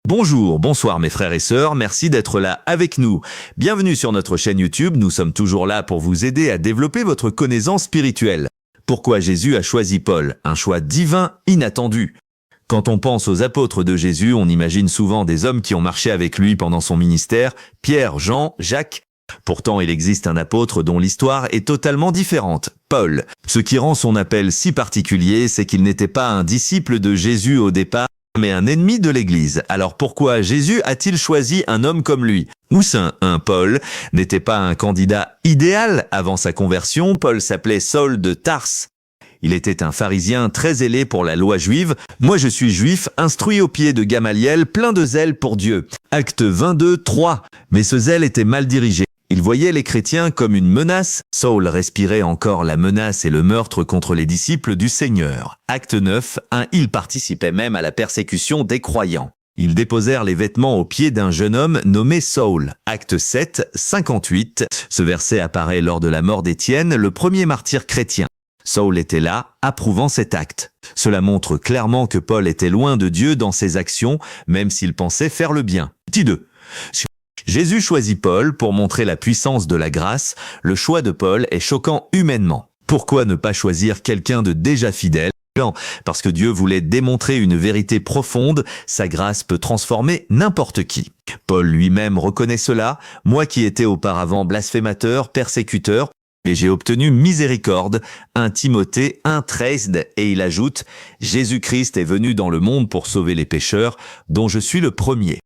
Bonjour, bonsoir mes frères et sœurs, merci d'être là avec nous. Bienvenue sur notre chaîne YouTube, nous sommes toujours là pour vous aider à développer votre connaissance spirituelle. Pourquoi Jésus a choisi Paul? Un choix divin inattendu. Quand on pense aux apôtres de Jésus, on imagine souvent des hommes qui ont marché avec lui pendant son ministère, Pierre, Jean, Jacques. Pourtant, il existe un apôtre dont l'histoire est totalement différente, Paul. Ce qui rend son appel si particulier, c'est qu'il n'était pas un disciple de Jésus au départ, mais un ennemi de l'Église. Alors pourquoi Jésus a-t-il choisi un homme comme lui? Paul n'était pas un candidat idéal avant sa conversion. Paul s'appelait Saul de Tarse. Il était un pharisien très zélé pour la loi juive. Moi je suis juif, instruit au pied de Gamaliel, plein de zèle pour Dieu. Acte 22, 3. Mais ce zèle était mal dirigé. Il voyait les chrétiens comme une menace. Saul respirait encore la menace et le meurtre contre les disciples du Seigneur. Acte 9, 1. Il participait même à la persécution des croyants. Ils déposèrent les vêtements aux pieds d'un jeune homme nommé Saul. Acte 7, 58. Ce verset apparaît lors de la mort d'Étienne, le premier martyr chrétien. Saul était là, approuvant cet acte. Cela montre clairement que Paul était loin de Dieu dans ses actions, même s'il pensait faire le bien. Petit 2. Jésus choisit Paul pour montrer la puissance de la grâce. Le choix de Paul est choquant humainement. Pourquoi ne pas choisir quelqu'un de déjà fidèle? Parce que Dieu voulait démontrer une vérité profonde, sa grâce peut transformer n'importe qui. Paul lui-même reconnaît cela, moi qui étais auparavant blasphémateur, persécuteur, et j'ai obtenu miséricorde, 1 Timothée 1,13, et il ajoute « Jésus-Christ est venu dans le monde pour sauver les pécheurs, dont je suis le premier ».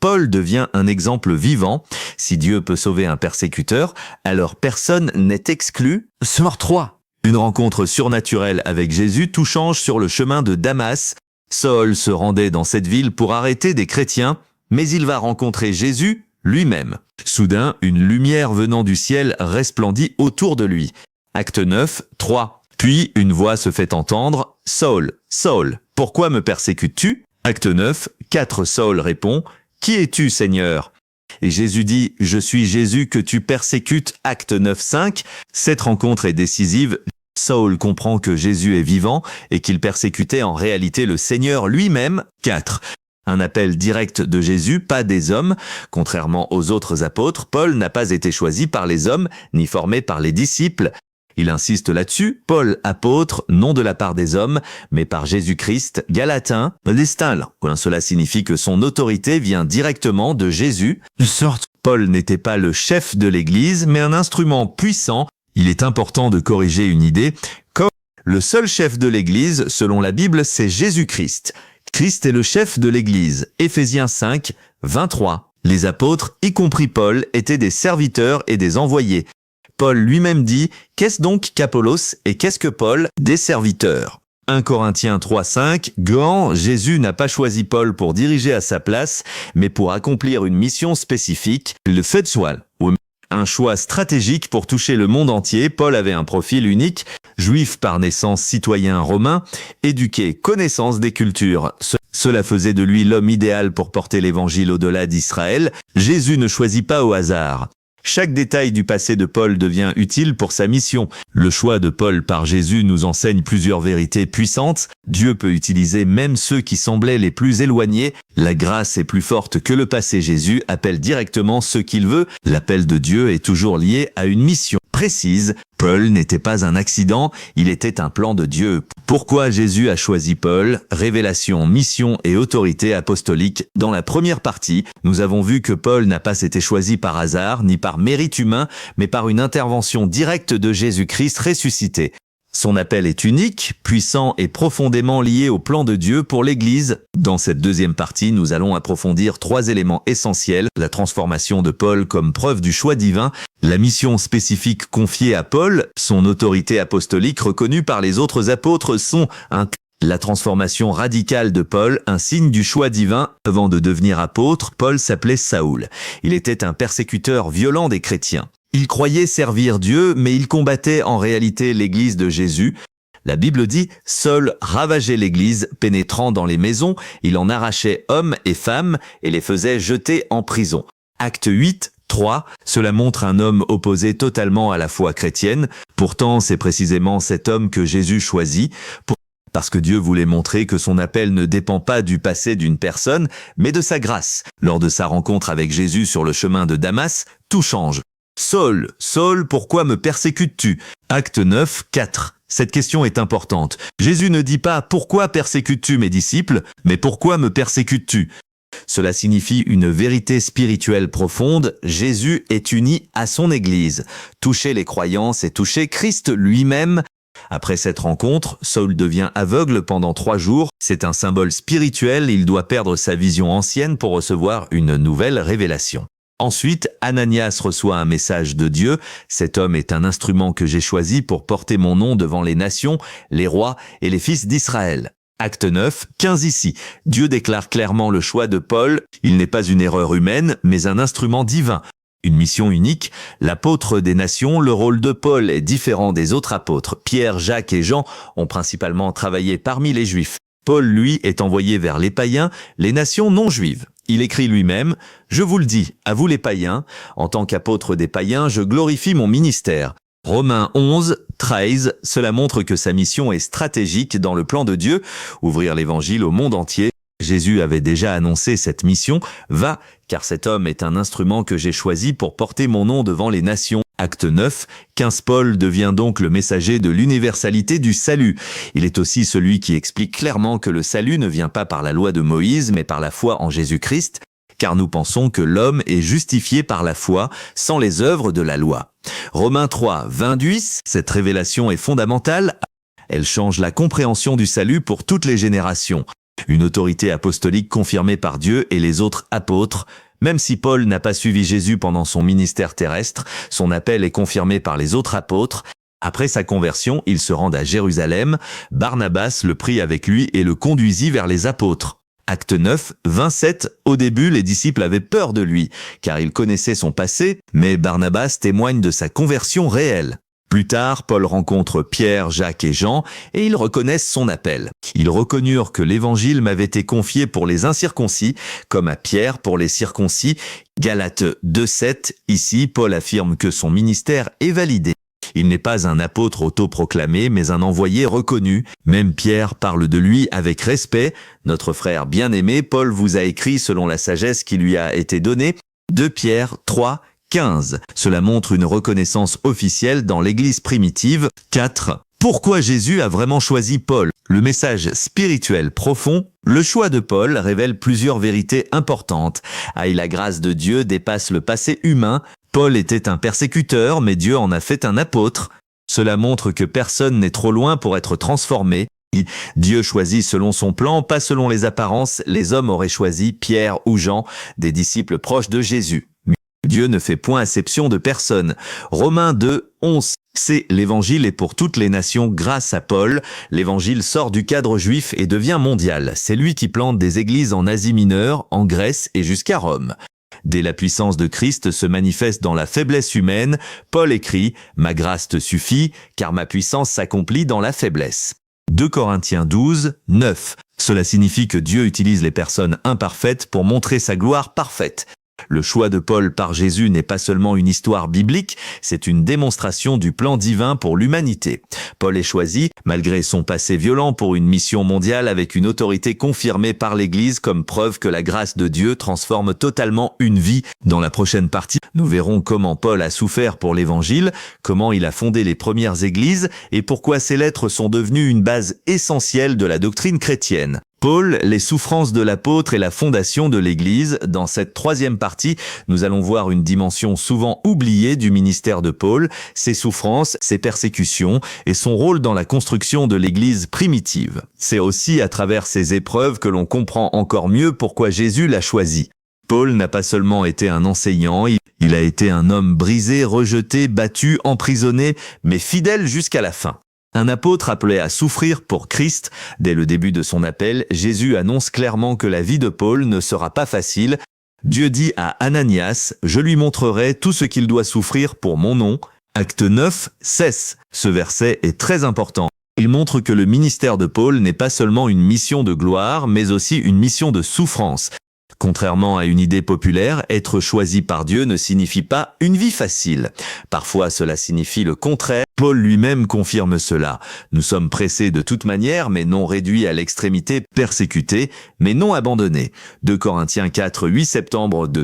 Paul devient un exemple vivant. Si Dieu peut sauver un persécuteur, alors personne n'est exclu. Sort 3. Une rencontre surnaturelle avec Jésus, tout change sur le chemin de Damas. Saul se rendait dans cette ville pour arrêter des chrétiens, mais il va rencontrer Jésus lui-même. Soudain, une lumière venant du ciel resplendit autour de lui. Acte 9, 3. Puis une voix se fait entendre. Saul, Saul, pourquoi me persécutes-tu? Acte 9, 4. Saul répond, « Qui es-tu, Seigneur ?» Et Jésus dit, « Je suis Jésus que tu persécutes. » Acte 9, 5. Cette rencontre est décisive. Saul comprend que Jésus est vivant et qu'il persécutait en réalité le Seigneur lui-même. 4. Un appel direct de Jésus, pas des hommes. Contrairement aux autres apôtres, Paul n'a pas été choisi par les hommes, ni formé par les disciples. Il insiste là-dessus, Paul apôtre, non de la part des hommes, mais par Jésus-Christ, Galatin, Lestal. Cela signifie que son autorité vient directement de Jésus. Paul n'était pas le chef de l'Église, mais un instrument puissant. Il est important de corriger une idée. Le seul chef de l'Église, selon la Bible, c'est Jésus-Christ. Christ est le chef de l'Église. Éphésiens 5, 23. Les apôtres, y compris Paul, étaient des serviteurs et des envoyés. Paul lui-même dit « Qu'est-ce donc qu'Apollos et qu'est-ce que Paul? Des serviteurs. » 1 Corinthiens 3, 5. Jésus n'a pas choisi Paul pour diriger à sa place, mais pour accomplir une mission spécifique, le fait soit. Un choix stratégique pour toucher le monde entier. Paul avait un profil unique, juif par naissance, citoyen romain, éduqué, connaissance des cultures. Cela faisait de lui l'homme idéal pour porter l'évangile au-delà d'Israël. Jésus ne choisit pas au hasard. Chaque détail du passé de Paul devient utile pour sa mission. Le choix de Paul par Jésus nous enseigne plusieurs vérités puissantes. Dieu peut utiliser même ceux qui semblaient les plus éloignés. La grâce est plus forte que le passé. Jésus appelle directement ceux qu'il veut. L'appel de Dieu est toujours lié à une mission précise. Paul n'était pas un accident, il était un plan de Dieu. Pourquoi Jésus a choisi Paul? Révélation, mission et autorité apostolique. Dans la première partie, nous avons vu que Paul n'a pas été choisi par hasard, ni par mérite humain, mais par une intervention directe de Jésus-Christ ressuscité. Son appel est unique, puissant et profondément lié au plan de Dieu pour l'Église. Dans cette deuxième partie, nous allons approfondir 3 éléments essentiels. La transformation de Paul comme preuve du choix divin, la mission spécifique confiée à Paul, son autorité apostolique reconnue par les autres apôtres la transformation radicale de Paul, un signe du choix divin. Avant de devenir apôtre, Paul s'appelait Saoul. Il était un persécuteur violent des chrétiens. Il croyait servir Dieu, mais il combattait en réalité l'Église de Jésus. La Bible dit « Saul ravageait l'Église, pénétrant dans les maisons, il en arrachait hommes et femmes et les faisait jeter en prison. » Acte 8, 3. Cela montre un homme opposé totalement à la foi chrétienne. Pourtant, c'est précisément cet homme que Jésus choisit. Parce que Dieu voulait montrer que son appel ne dépend pas du passé d'une personne, mais de sa grâce. Lors de sa rencontre avec Jésus sur le chemin de Damas, tout change. « Saul, Saul, pourquoi me persécutes-tu » Acte 9, 4. Cette question est importante. Jésus ne dit pas « Pourquoi persécutes-tu mes disciples ?» mais « Pourquoi me persécutes-tu » Cela signifie une vérité spirituelle profonde. Jésus est uni à son Église. Toucher les croyants, c'est toucher Christ lui-même. Après cette rencontre, Saul devient aveugle pendant 3 jours. C'est un symbole spirituel, il doit perdre sa vision ancienne pour recevoir une nouvelle révélation. Ensuite, Ananias reçoit un message de Dieu. Cet homme est un instrument que j'ai choisi pour porter mon nom devant les nations, les rois et les fils d'Israël. Acte 9, 15 ici. Dieu déclare clairement le choix de Paul. Il n'est pas une erreur humaine, mais un instrument divin. Une mission unique, l'apôtre des nations, le rôle de Paul est différent des autres apôtres. Pierre, Jacques et Jean ont principalement travaillé parmi les Juifs. Paul, lui, est envoyé vers les païens, les nations non juives. Il écrit lui-même « Je vous le dis, à vous les païens, en tant qu'apôtre des païens, je glorifie mon ministère. » Romains 11, 13, cela montre que sa mission est stratégique dans le plan de Dieu, ouvrir l'évangile au monde entier. Jésus avait déjà annoncé cette mission, « Va, car cet homme est un instrument que j'ai choisi pour porter mon nom devant les nations. » Acte 9, 15 Paul devient donc le messager de l'universalité du salut. Il est aussi celui qui explique clairement que le salut ne vient pas par la loi de Moïse, mais par la foi en Jésus-Christ, car nous pensons que l'homme est justifié par la foi, sans les œuvres de la loi. Romains 3, 28, cette révélation est fondamentale. Elle change la compréhension du salut pour toutes les générations. Une autorité apostolique confirmée par Dieu et les autres apôtres. Même si Paul n'a pas suivi Jésus pendant son ministère terrestre, son appel est confirmé par les autres apôtres. Après sa conversion, il se rend à Jérusalem. Barnabas le prit avec lui et le conduisit vers les apôtres. Acte 9, 27. Au début, les disciples avaient peur de lui, car ils connaissaient son passé, mais Barnabas témoigne de sa conversion réelle. Plus tard, Paul rencontre Pierre, Jacques et Jean, et ils reconnaissent son appel. Ils reconnurent que l'évangile m'avait été confié pour les incirconcis, comme à Pierre pour les circoncis. Galates 2,7. Ici, Paul affirme que son ministère est validé. Il n'est pas un apôtre autoproclamé, mais un envoyé reconnu. Même Pierre parle de lui avec respect. Notre frère bien-aimé, Paul vous a écrit selon la sagesse qui lui a été donnée. 2 Pierre 3, 15. Cela montre une reconnaissance officielle dans l'Église primitive. 4. Pourquoi Jésus a vraiment choisi Paul? Le message spirituel profond, le choix de Paul révèle plusieurs vérités importantes. La grâce de Dieu dépasse le passé humain. Paul était un persécuteur, mais Dieu en a fait un apôtre. Cela montre que personne n'est trop loin pour être transformé. Dieu choisit selon son plan, pas selon les apparences. Les hommes auraient choisi Pierre ou Jean, des disciples proches de Jésus. Dieu ne fait point exception de personne. Romains 2, 11. C'est l'évangile est pour toutes les nations grâce à Paul. L'évangile sort du cadre juif et devient mondial. C'est lui qui plante des églises en Asie mineure, en Grèce et jusqu'à Rome. Dès la puissance de Christ se manifeste dans la faiblesse humaine, Paul écrit « Ma grâce te suffit, car ma puissance s'accomplit dans la faiblesse ». 2 Corinthiens 12, 9. Cela signifie que Dieu utilise les personnes imparfaites pour montrer sa gloire parfaite. Le choix de Paul par Jésus n'est pas seulement une histoire biblique, c'est une démonstration du plan divin pour l'humanité. Paul est choisi, malgré son passé violent, pour une mission mondiale avec une autorité confirmée par l'Église comme preuve que la grâce de Dieu transforme totalement une vie. Dans la prochaine partie, nous verrons comment Paul a souffert pour l'Évangile, comment il a fondé les premières églises et pourquoi ses lettres sont devenues une base essentielle de la doctrine chrétienne. Paul, les souffrances de l'apôtre et la fondation de l'Église. Dans cette troisième partie, nous allons voir une dimension souvent oubliée du ministère de Paul, ses souffrances, ses persécutions et son rôle dans la construction de l'Église primitive. C'est aussi à travers ces épreuves que l'on comprend encore mieux pourquoi Jésus l'a choisi. Paul n'a pas seulement été un enseignant, il a été un homme brisé, rejeté, battu, emprisonné, mais fidèle jusqu'à la fin. Un apôtre appelé à souffrir pour Christ. Dès le début de son appel, Jésus annonce clairement que la vie de Paul ne sera pas facile. Dieu dit à Ananias « Je lui montrerai tout ce qu'il doit souffrir pour mon nom ». Acte 9, 16. Ce verset est très important. Il montre que le ministère de Paul n'est pas seulement une mission de gloire, mais aussi une mission de souffrance. Contrairement à une idée populaire, être choisi par Dieu ne signifie pas une vie facile. Parfois, cela signifie le contraire. Paul lui-même confirme cela. Nous sommes pressés de toute manière, mais non réduits à l'extrémité, persécutés, mais non abandonnés. 2 Corinthiens 4, 8 septembre 2.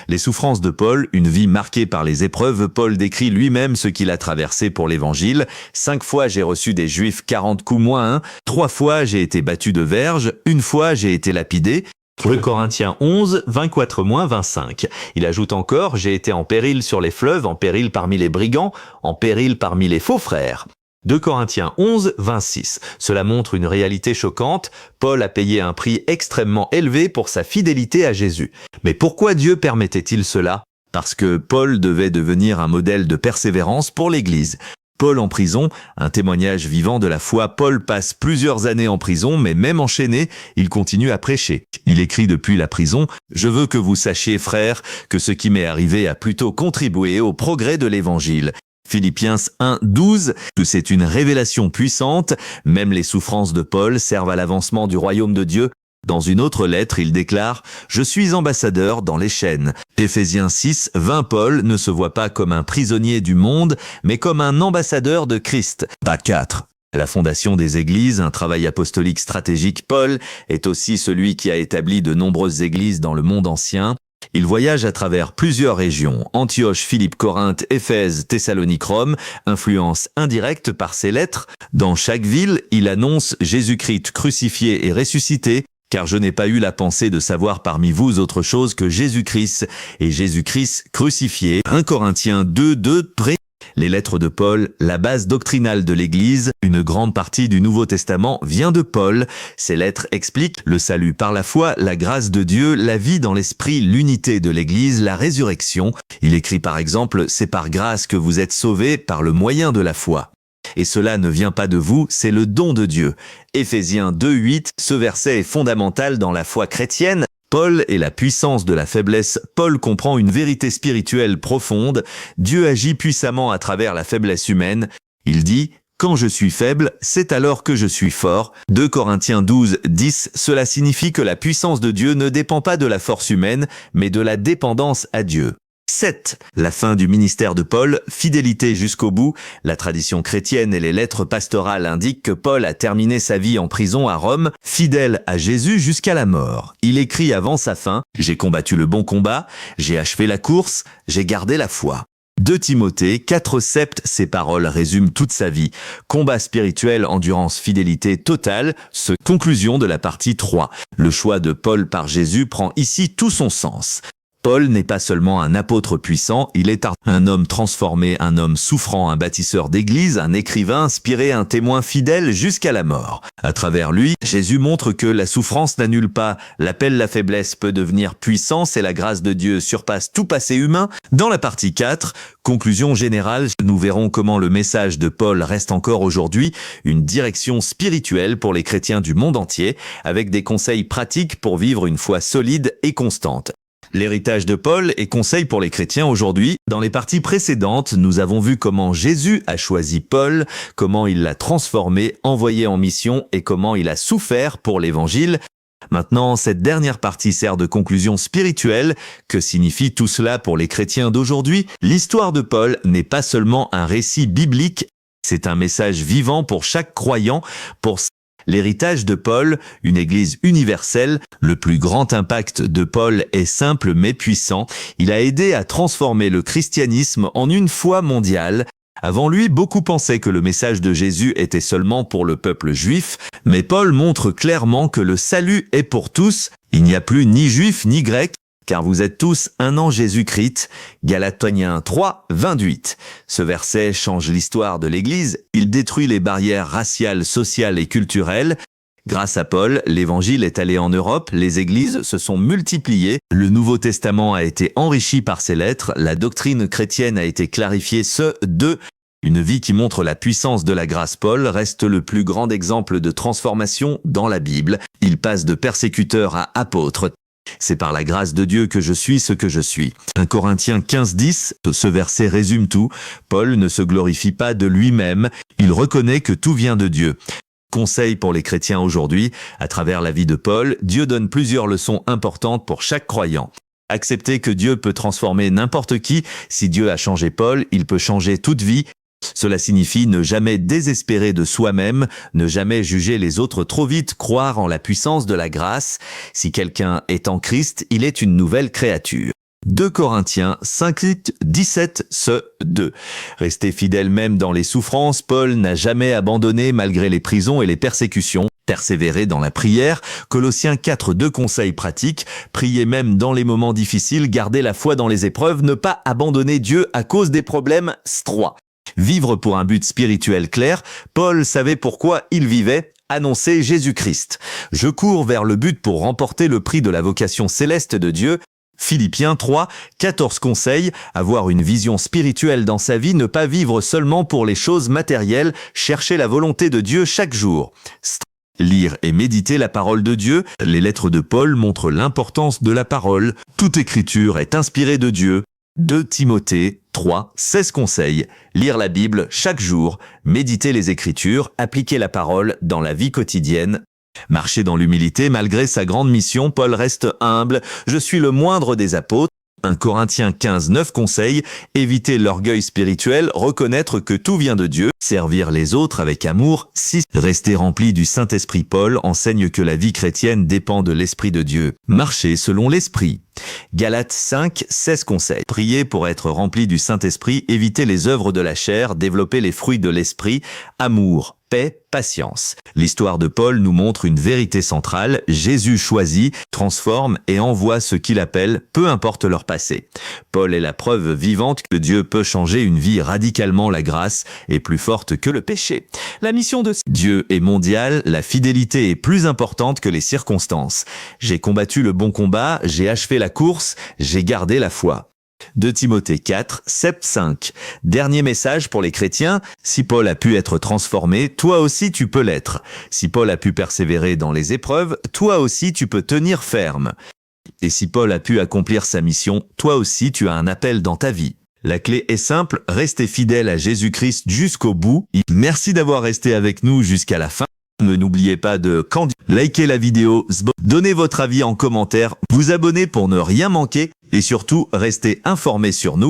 Les souffrances de Paul, une vie marquée par les épreuves, Paul décrit lui-même ce qu'il a traversé pour l'évangile. 5 fois j'ai reçu des Juifs 40 coups moins 1, 3 fois j'ai été battu de verge, 1 fois j'ai été lapidé. 2 Corinthiens 11, 24-25. Il ajoute encore, j'ai été en péril sur les fleuves, en péril parmi les brigands, en péril parmi les faux frères. 2 Corinthiens 11, 26. Cela montre une réalité choquante. Paul a payé un prix extrêmement élevé pour sa fidélité à Jésus. Mais pourquoi Dieu permettait-il cela? Parce que Paul devait devenir un modèle de persévérance pour l'Église. Paul en prison, un témoignage vivant de la foi. Paul passe plusieurs années en prison, mais même enchaîné, il continue à prêcher. Il écrit depuis la prison, « Je veux que vous sachiez, frères, que ce qui m'est arrivé a plutôt contribué au progrès de l'Évangile. » Philippiens 1, 12, que c'est une révélation puissante, même les souffrances de Paul servent à l'avancement du royaume de Dieu. Dans une autre lettre, il déclare « Je suis ambassadeur dans les chaînes ». Éphésiens 6, 20, Paul ne se voit pas comme un prisonnier du monde, mais comme un ambassadeur de Christ. Pas 4. La fondation des églises, un travail apostolique stratégique. Paul est aussi celui qui a établi de nombreuses églises dans le monde ancien. Il voyage à travers plusieurs régions, Antioche, Philippe, Corinthe, Éphèse, Thessalonique, Rome, influence indirecte par ses lettres. Dans chaque ville, il annonce Jésus-Christ crucifié et ressuscité, car je n'ai pas eu la pensée de savoir parmi vous autre chose que Jésus-Christ et Jésus-Christ crucifié. 1 Corinthiens 2, 2, les lettres de Paul, la base doctrinale de l'Église, une grande partie du Nouveau Testament vient de Paul. Ces lettres expliquent le salut par la foi, la grâce de Dieu, la vie dans l'esprit, l'unité de l'Église, la résurrection. Il écrit par exemple « C'est par grâce que vous êtes sauvés par le moyen de la foi ». Et cela ne vient pas de vous, c'est le don de Dieu. Éphésiens 2, 8, ce verset est fondamental dans la foi chrétienne. Paul est la puissance de la faiblesse. Paul comprend une vérité spirituelle profonde. Dieu agit puissamment à travers la faiblesse humaine. Il dit « Quand je suis faible, c'est alors que je suis fort ». 2 Corinthiens 12, 10, cela signifie que la puissance de Dieu ne dépend pas de la force humaine, mais de la dépendance à Dieu. 7. La fin du ministère de Paul, fidélité jusqu'au bout. La tradition chrétienne et les lettres pastorales indiquent que Paul a terminé sa vie en prison à Rome, fidèle à Jésus jusqu'à la mort. Il écrit avant sa fin « J'ai combattu le bon combat, j'ai achevé la course, j'ai gardé la foi ». 2 Timothée 4, 7, ces paroles résument toute sa vie. Combat spirituel, endurance, fidélité totale, conclusion de la partie 3. Le choix de Paul par Jésus prend ici tout son sens. Paul n'est pas seulement un apôtre puissant, il est un homme transformé, un homme souffrant, un bâtisseur d'église, un écrivain inspiré, un témoin fidèle jusqu'à la mort. À travers lui, Jésus montre que la souffrance n'annule pas, l'appel la faiblesse peut devenir puissance et la grâce de Dieu surpasse tout passé humain. Dans la partie 4, conclusion générale, nous verrons comment le message de Paul reste encore aujourd'hui une direction spirituelle pour les chrétiens du monde entier, avec des conseils pratiques pour vivre une foi solide et constante. L'héritage de Paul et conseils pour les chrétiens aujourd'hui. Dans les parties précédentes, nous avons vu comment Jésus a choisi Paul, comment il l'a transformé, envoyé en mission et comment il a souffert pour l'évangile. Maintenant, cette dernière partie sert de conclusion spirituelle. Que signifie tout cela pour les chrétiens d'aujourd'hui? L'histoire de Paul n'est pas seulement un récit biblique, c'est un message vivant pour chaque croyant, pour l'héritage de Paul, une église universelle. Le plus grand impact de Paul est simple mais puissant. Il a aidé à transformer le christianisme en une foi mondiale. Avant lui, beaucoup pensaient que le message de Jésus était seulement pour le peuple juif, mais Paul montre clairement que le salut est pour tous. Il n'y a plus ni juif ni grec, car vous êtes tous un en Jésus-Christ. Galatiens 3, 28. Ce verset change l'histoire de l'Église. Il détruit les barrières raciales, sociales et culturelles. Grâce à Paul, l'Évangile est allé en Europe, les églises se sont multipliées, le Nouveau Testament a été enrichi par ses lettres, la doctrine chrétienne a été clarifiée. Une vie qui montre la puissance de la grâce. Paul reste le plus grand exemple de transformation dans la Bible. Il passe de persécuteur à apôtre. C'est par la grâce de Dieu que je suis ce que je suis. 1 Corinthiens 15, 10, ce verset résume tout. Paul ne se glorifie pas de lui-même, il reconnaît que tout vient de Dieu. Conseil pour les chrétiens aujourd'hui, à travers la vie de Paul, Dieu donne plusieurs leçons importantes pour chaque croyant. Accepter que Dieu peut transformer n'importe qui. Si Dieu a changé Paul, il peut changer toute vie. Cela signifie ne jamais désespérer de soi-même, ne jamais juger les autres trop vite, croire en la puissance de la grâce. Si quelqu'un est en Christ, il est une nouvelle créature. 2 Corinthiens 5, 17, ce 2. Restez fidèles même dans les souffrances, Paul n'a jamais abandonné malgré les prisons et les persécutions. Persévérer dans la prière, Colossiens 4, 2 conseils pratiques, prier même dans les moments difficiles, garder la foi dans les épreuves, ne pas abandonner Dieu à cause des problèmes, 3. Vivre pour un but spirituel clair, Paul savait pourquoi il vivait, annoncer Jésus-Christ. Je cours vers le but pour remporter le prix de la vocation céleste de Dieu. Philippiens 3, 14 conseils, avoir une vision spirituelle dans sa vie, ne pas vivre seulement pour les choses matérielles, chercher la volonté de Dieu chaque jour. Lire et méditer la parole de Dieu, les lettres de Paul montrent l'importance de la parole. Toute écriture est inspirée de Dieu. 2 Timothée 3, 16 conseils, lire la Bible chaque jour, méditer les Écritures, appliquer la parole dans la vie quotidienne. Marcher dans l'humilité malgré sa grande mission, Paul reste humble. Je suis le moindre des apôtres. 1 Corinthiens 15, 9 conseils, éviter l'orgueil spirituel, reconnaître que tout vient de Dieu, servir les autres avec amour. 6. Rester rempli du Saint-Esprit. Paul enseigne que la vie chrétienne dépend de l'Esprit de Dieu. Marcher selon l'Esprit. Galates 5, 16 conseils. Prier pour être rempli du Saint-Esprit, éviter les œuvres de la chair, développer les fruits de l'Esprit, amour, paix, patience. L'histoire de Paul nous montre une vérité centrale. Jésus choisit, transforme et envoie ceux qu'il appelle, peu importe leur passé. Paul est la preuve vivante que Dieu peut changer une vie radicalement. La grâce est plus forte que le péché. La mission de Dieu est mondiale, la fidélité est plus importante que les circonstances. J'ai combattu le bon combat, j'ai achevé la course, j'ai gardé la foi. 2 Timothée 4, 7, 5. Dernier message pour les chrétiens, si Paul a pu être transformé, toi aussi tu peux l'être. Si Paul a pu persévérer dans les épreuves, toi aussi tu peux tenir ferme. Et si Paul a pu accomplir sa mission, toi aussi tu as un appel dans ta vie. La clé est simple, restez fidèle à Jésus-Christ jusqu'au bout. Merci d'avoir resté avec nous jusqu'à la fin. N'oubliez pas de liker la vidéo, donnez votre avis en commentaire, vous abonner pour ne rien manquer et surtout restez informés sur nous.